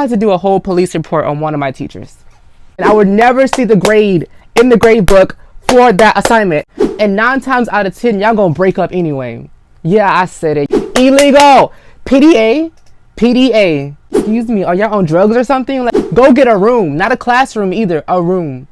I had to do a whole police report on one of my teachers. And I would never see the grade in the grade book for that assignment. And 9 times out of 10, y'all gonna break up anyway. Yeah, I said it. Illegal. PDA. PDA. Excuse me, are y'all on drugs or something? Like, go get a room. Not a classroom either, a room.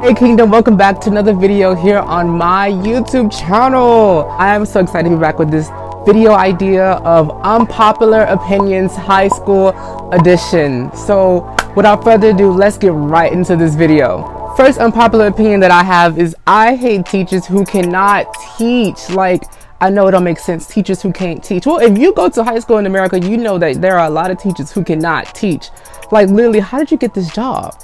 Hey Kingdom, welcome back to another video here on my YouTube channel. I am so excited to be back with this video idea of Unpopular Opinions High School Edition. So without further ado, let's get right into this video. First unpopular opinion that I have is I hate teachers who cannot teach. Like, I know it don't make sense, teachers who can't teach. Well, if you go to high school in America, you know that there are a lot of teachers who cannot teach. Like, literally, how did you get this job?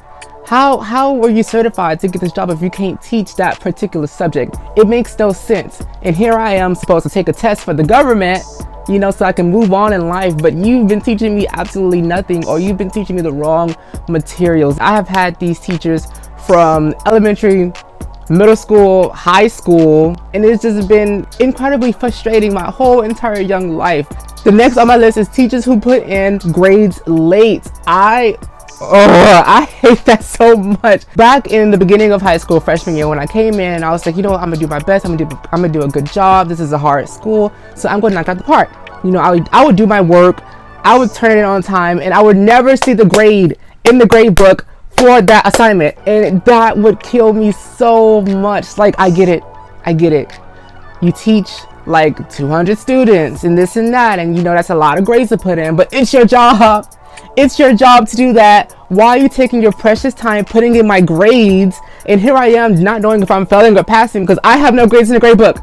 How were you certified to get this job if you can't teach that particular subject? It makes no sense. And here I am supposed to take a test for the government, you know, so I can move on in life, but you've been teaching me absolutely nothing, or you've been teaching me the wrong materials. I have had these teachers from elementary, middle school, high school, and it's just been incredibly frustrating my whole entire young life. The next on my list is teachers who put in grades late. I hate that so much. Back in the beginning of high school, freshman year, when I came in, I was like, you know what, I'm gonna do my best. I'm gonna do a good job. This is a hard school, so I'm gonna knock out the park. You know, I would do my work, I would turn it on time, and I would never see the grade in the grade book for that assignment, and that would kill me so much. Like, I get it. You teach like 200 students and this and that, and you know that's a lot of grades to put in, but it's your job. It's your job to do that. Why are you taking your precious time putting in my grades? And here I am not knowing if I'm failing or passing because I have no grades in the grade book.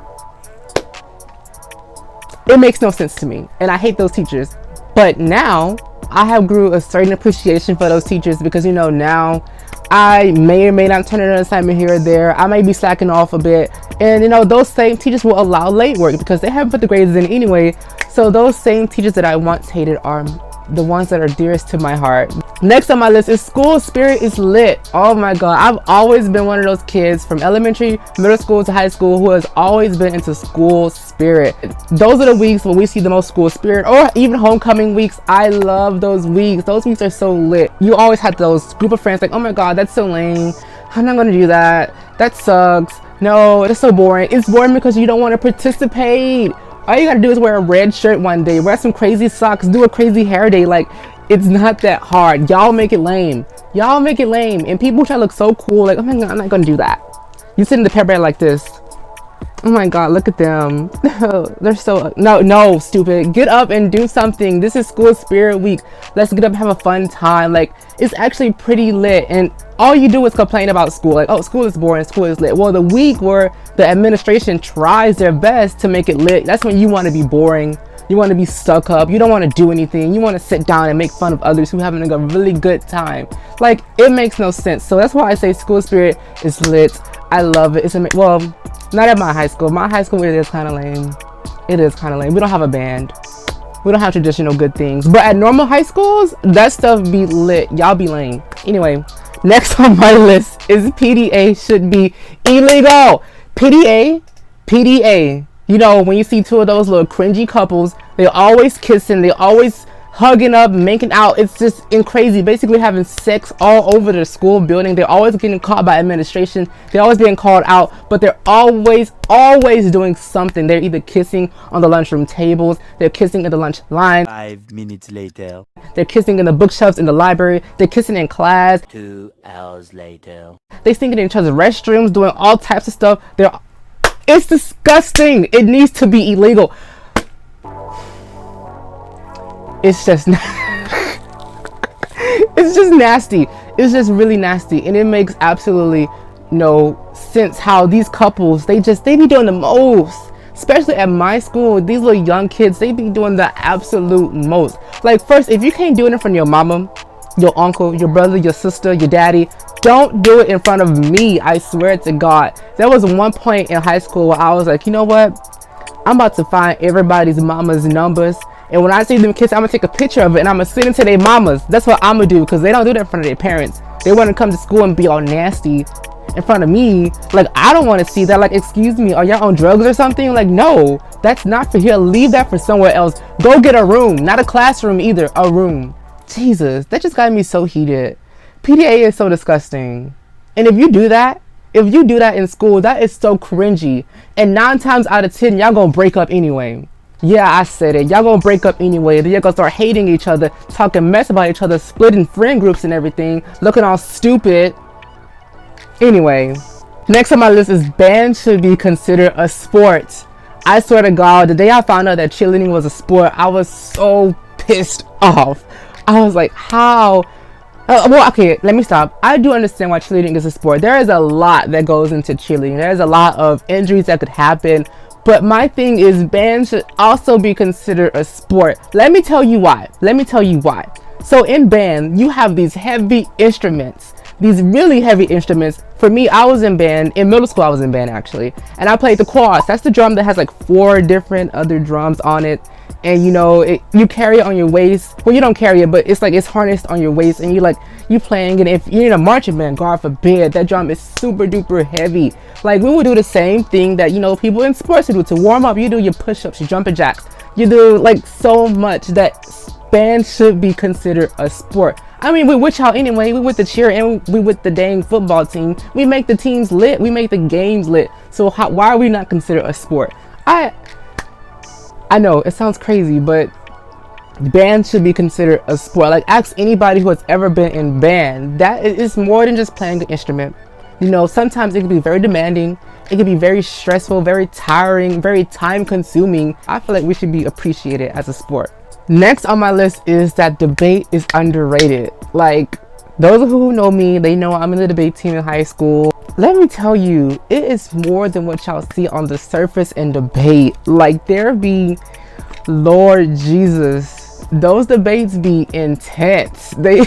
It makes no sense to me, and I hate those teachers. But now I have grew a certain appreciation for those teachers because, you know, now I may or may not turn in an assignment here or there. I may be slacking off a bit, and you know, those same teachers will allow late work because they haven't put the grades in anyway. So those same teachers that I once hated are the ones that are dearest to my heart. Next on my list is school spirit is lit. Oh my god, I've always been one of those kids from elementary, middle school to high school who has always been into school spirit. Those are the weeks when we see the most school spirit, or even homecoming weeks. I love those weeks. Those weeks are so lit. You always have those group of friends like, oh my god, that's so lame, I'm not gonna do that, that sucks, no, that's so boring. It's boring because you don't want to participate. All you gotta do is wear a red shirt one day, wear some crazy socks, do a crazy hair day. Like, it's not that hard. Y'all make it lame. Y'all make it lame. And people try to look so cool, like, oh my god, I'm not gonna do that. You sit in the pep band like this. Oh my god, look at them. They're so, no, stupid. Get up and do something. This is school spirit week. Let's get up and have a fun time. Like, it's actually pretty lit, and all you do is complain about school. Like, oh, school is boring, school is lit. Well, the week where the administration tries their best to make it lit, that's when you want to be boring. You want to be stuck up. You don't want to do anything. You want to sit down and make fun of others who are having a really good time. Like, it makes no sense. So that's why I say school spirit is lit. I love it. Well, not at my high school. My high school, it is kind of lame. It is kind of lame. We don't have a band. We don't have traditional good things. But at normal high schools, that stuff be lit. Y'all be lame. Anyway, next on my list is PDA should be illegal. PDA. You know, when you see two of those little cringy couples, they're always kissing, they're always hugging up, making out. It's just crazy. Basically having sex all over the school building. They're always getting caught by administration. They're always being called out, but they're always doing something. They're either kissing on the lunchroom tables, they're kissing in the lunch line. 5 minutes later. They're kissing in the bookshelves in the library. They're kissing in class. 2 hours later. They're singing in each other's restrooms, doing all types of stuff. It's disgusting. It needs to be illegal. It's just it's just nasty. It's just really nasty, and it makes absolutely no sense how these couples, they be doing the most. Especially at my school, these little young kids, they be doing the absolute most. Like, first, if you can't do it in front of your mama, your uncle, your brother, your sister, your daddy, don't do it in front of me. I swear to God. There was one point in high school where I was like, you know what, I'm about to find everybody's mama's numbers, and when I see them kids, I'm gonna take a picture of it and I'm gonna send it to their mamas. That's what I'm gonna do, because they don't do that in front of their parents. They want to come to school and be all nasty in front of me. Like, I don't want to see that. Like, excuse me, are y'all on drugs or something? Like, no, that's not for here. Leave that for somewhere else. Go get a room, not a classroom either, a room. Jesus, that just got me so heated. PDA is so disgusting. And if you do that in school, that is so cringy. And 9 times out of 10, y'all gonna break up anyway. Yeah, I said it. Y'all gonna break up anyway. Then y'all gonna start hating each other, talking mess about each other, splitting friend groups and everything, looking all stupid. Anyway, next on my list is band should be considered a sport. I swear to God, the day I found out that cheerleading was a sport, I was so pissed off. I was like, how? Well, okay, let me stop. I do understand why cheerleading is a sport. There is a lot that goes into cheerleading. There's a lot of injuries that could happen. But my thing is, band should also be considered a sport. Let me tell you why. So in band, you have these heavy instruments. These really heavy instruments. For me, I was in band. In middle school, I was in band, actually. And I played the quads. That's the drum that has like 4 different other drums on it. And you know, you carry it on your waist. Well, you don't carry it, but it's like it's harnessed on your waist, and you playing. And if you're in a marching band, God forbid, that drum is super duper heavy. Like, we would do the same thing that, you know, people in sports do to warm up. You do your push-ups, your jumping jacks. You do like so much that band should be considered a sport. I mean, we with y'all anyway. We with the cheer and we with the dang football team. We make the teams lit. We make the games lit. So why are we not considered a sport? I know it sounds crazy, but band should be considered a sport. Like, ask anybody who has ever been in band. That is more than just playing an instrument. You know, sometimes it can be very demanding. It can be very stressful, very tiring, very time consuming. I feel like we should be appreciated as a sport. Next on my list is that debate is underrated. Like, those who know me, they know I'm in the debate team in high school. Let me tell you, it is more than what y'all see on the surface in debate. Like, Lord Jesus, those debates be intense. They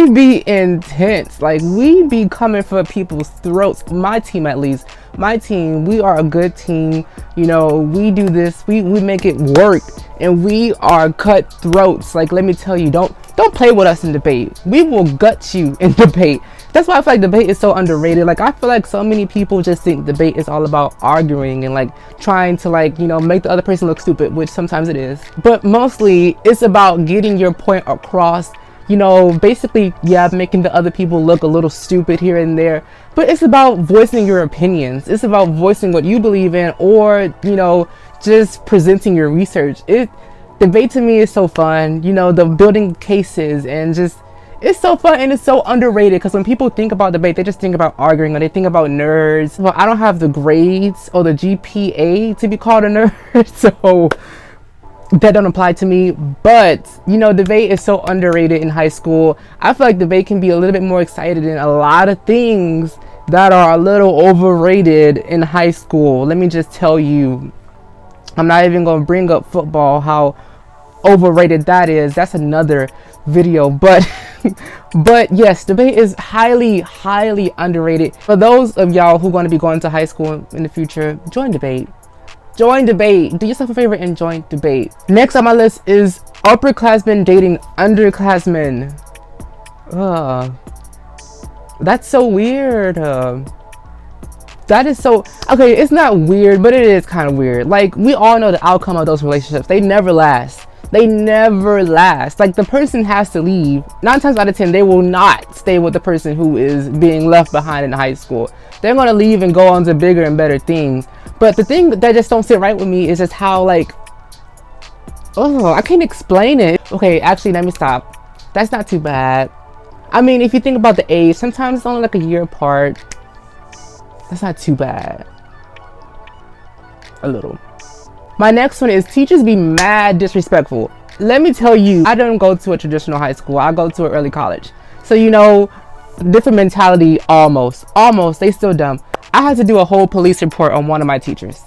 be intense. Like, we be coming for people's throats. My team, at least. My team, we are a good team. You know, we do this, we make it work, and we are cutthroats. Like, let me tell you, don't play with us in debate. We will gut you in debate. That's why I feel like debate is so underrated. Like, I feel like so many people just think debate is all about arguing and like trying to, like, you know, make the other person look stupid, which sometimes it is. But mostly it's about getting your point across. You know, basically, yeah, making the other people look a little stupid here and there. But it's about voicing your opinions. It's about voicing what you believe in, or, you know, just presenting your research. Debate to me is so fun. You know, the building cases and just, it's so fun, and it's so underrated, because when people think about debate, they just think about arguing, or they think about nerds. Well, I don't have the grades or the GPA to be called a nerd, so that don't apply to me. But, you know, debate is so underrated in high school. I feel like debate can be a little bit more excited in a lot of things that are a little overrated in high school. Let me just tell you, I'm not even gonna bring up football, how overrated that is. That's another video. But but yes, debate is highly underrated. For those of y'all who are going to be going to high school in the future, join debate. Do yourself a favor and join debate. Next on my list is upperclassmen dating underclassmen. That's so weird. That is so, okay, it's not weird, but it is kind of weird. Like, we all know the outcome of those relationships. They never last. Like, the person has to leave. 9 times out of 10, they will not stay with the person who is being left behind in high school. They're going to leave and go on to bigger and better things. But the thing that just don't sit right with me is just how, like, I can't explain it. Okay, actually, let me stop. That's not too bad. I mean, if you think about the age, sometimes it's only like a year apart. That's not too bad. A little. My next one is teachers be mad disrespectful. Let me tell you, I don't go to a traditional high school. I go to an early college. So, you know, different mentality almost. They still dumb. I had to do a whole police report on one of my teachers.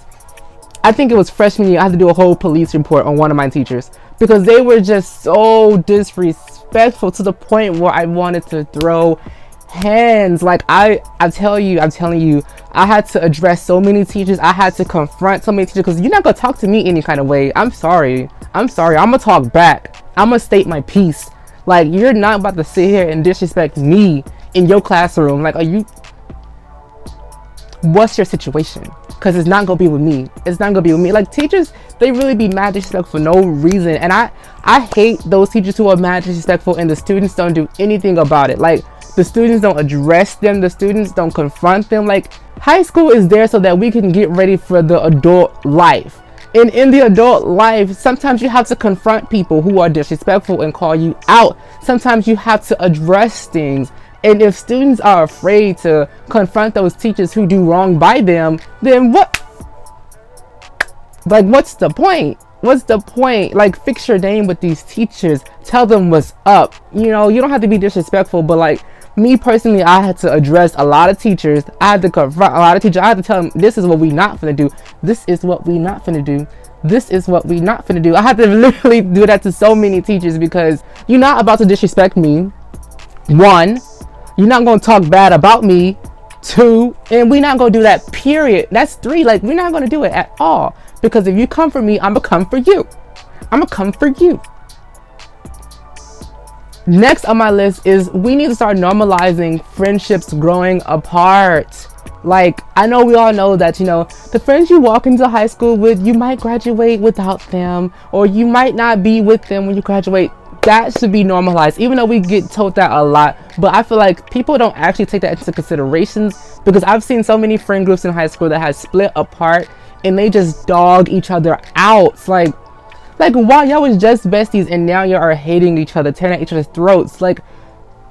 I think it was freshman year. I had to do a whole police report on one of my teachers because they were just so disrespectful to the point where I wanted to throw hands. Like, I'm telling you, I had to address so many teachers. I had to confront so many teachers because you're not gonna talk to me any kind of way. I'm sorry. I'm gonna talk back. I'm gonna state my piece. Like, you're not about to sit here and disrespect me in your classroom. Like, what's your situation? Because it's not gonna be with me. It's not gonna be with me. Like, teachers, they really be mad disrespectful for no reason. And I hate those teachers who are mad disrespectful and the students don't do anything about it. Like, the students don't address them. The students don't confront them. Like, high school is there so that we can get ready for the adult life. And in the adult life, sometimes you have to confront people who are disrespectful and call you out. Sometimes you have to address things. And if students are afraid to confront those teachers who do wrong by them, then what? Like, what's the point? What's the point? Like, fix your name with these teachers. Tell them what's up. You know, you don't have to be disrespectful, but like, me personally, I had to address a lot of teachers. I had to confront a lot of teachers. I had to tell them, this is what we not finna do. This is what we not finna do. This is what we not finna do. I had to literally do that to so many teachers because you're not about to disrespect me. 1, you're not gonna talk bad about me. 2, and we're not gonna do that, period. That's 3. Like, we're not gonna do it at all. Because if you come for me, I'm gonna come for you. I'm gonna come for you. Next on my list is we need to start normalizing friendships growing apart. Like, I know we all know that, you know, the friends you walk into high school with, you might graduate without them, or you might not be with them when you graduate. That should be normalized, even though we get told that a lot. But I feel like people don't actually take that into considerations, because I've seen so many friend groups in high school that have split apart and they just dog each other out. Like, wow, y'all was just besties and now you are hating each other, tearing at each other's throats. Like,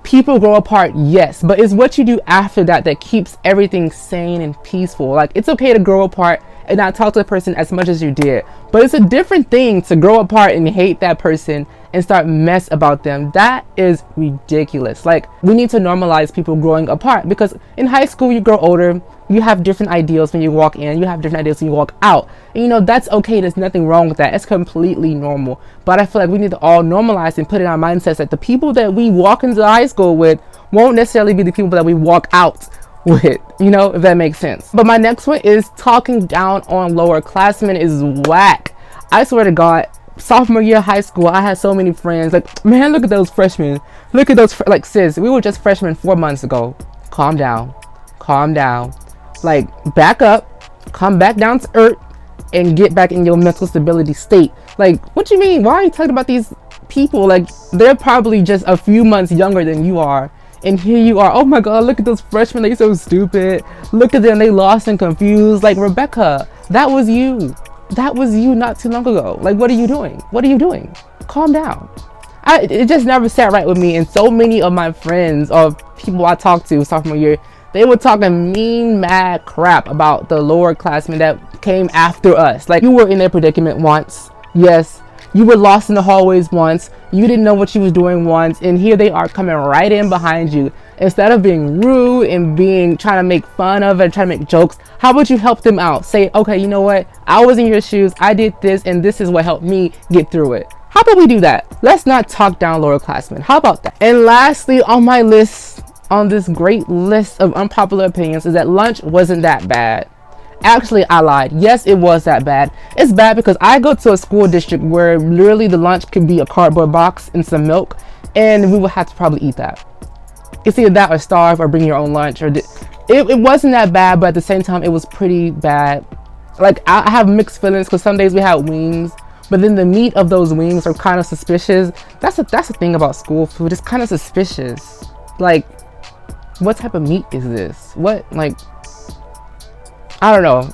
people grow apart, yes, but it's what you do after that that keeps everything sane and peaceful. Like, it's okay to grow apart and not talk to the person as much as you did, but it's a different thing to grow apart and hate that person and start mess about them. That is ridiculous. Like, we need to normalize people growing apart, because in high school you grow older, you have different ideals when you walk in, you have different ideals when you walk out, and you know, that's okay. There's nothing wrong with that. It's completely normal. But I feel like we need to all normalize and put in our mindsets that the people that we walk into high school with won't necessarily be the people that we walk out with, you know, if that makes sense. But my next one is talking down on lower classmen is whack. I swear to God, sophomore year of high school, I had so many friends. Like, man, look at those freshmen. Look at those, like, sis, we were just freshmen 4 months ago. Calm down. Calm down. Like, back up, come back down to earth, and get back in your mental stability state. Like, what you mean? Why are you talking about these people? Like, they're probably just a few months younger than you are. And here you are, oh my God, look at those freshmen, they're so stupid. Look at them, they lost and confused. Like, Rebecca, that was you. That was you not too long ago. Like, what are you doing? What are you doing? Calm down. It just never sat right with me. And so many of my friends or people I talked to sophomore year, they were talking mean, mad crap about the lower classmen that came after us. Like, you were in their predicament once. Yes. You were lost in the hallways once. You didn't know what you was doing once. And here they are coming right in behind you. Instead of being rude and trying to make fun of it, trying to make jokes, how about you help them out? Say, okay, you know what? I was in your shoes. I did this, and this is what helped me get through it. How about we do that? Let's not talk down lower classmen. How about that? And lastly, on my list, on this great list of unpopular opinions, is that lunch wasn't that bad. Actually, I lied. Yes, it was that bad. It's bad because I go to a school district where literally the lunch could be a cardboard box and some milk, and we would have to probably eat that. It's either that or starve or bring your own lunch. Or it wasn't that bad, but at the same time, it was pretty bad. Like, I have mixed feelings because some days we had wings, but then the meat of those wings are kind of suspicious. That's the thing about school food. It's kind of suspicious. Like, what type of meat is this? What, like, I don't know.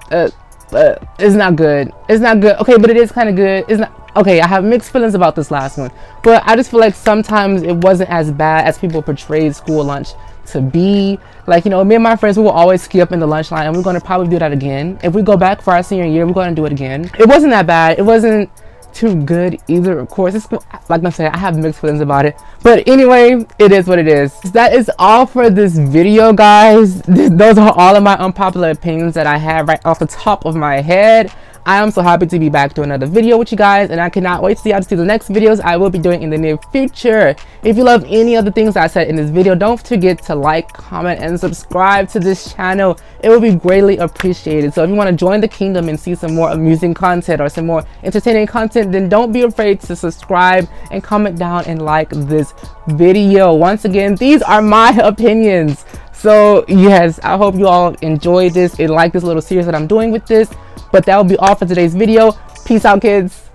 It's not good. It's not good. Okay, but it is kind of good. It's not okay. I have mixed feelings about this last one, but I just feel like sometimes it wasn't as bad as people portrayed school lunch to be. Like, you know, me and my friends, we will always skip in the lunch line, and we're going to probably do that again. If we go back for our senior year, we're going to do it again. It wasn't that bad. It wasn't too good either, of course. It's, like I said, I have mixed feelings about it, but anyway, it is what it is. That is all for this video, guys. Those are all of my unpopular opinions that I have right off the top of my head. I am so happy to be back to another video with you guys, and I cannot wait to see the next videos I will be doing in the near future. If you love any of the things I said in this video, don't forget to like, comment, and subscribe to this channel. It will be greatly appreciated. So if you want to join the kingdom and see some more amusing content or some more entertaining content, then don't be afraid to subscribe and comment down and like this video. Once again, these are my opinions. So yes, I hope you all enjoyed this and like this little series that I'm doing with this. But that will be all for today's video. Peace out, kids.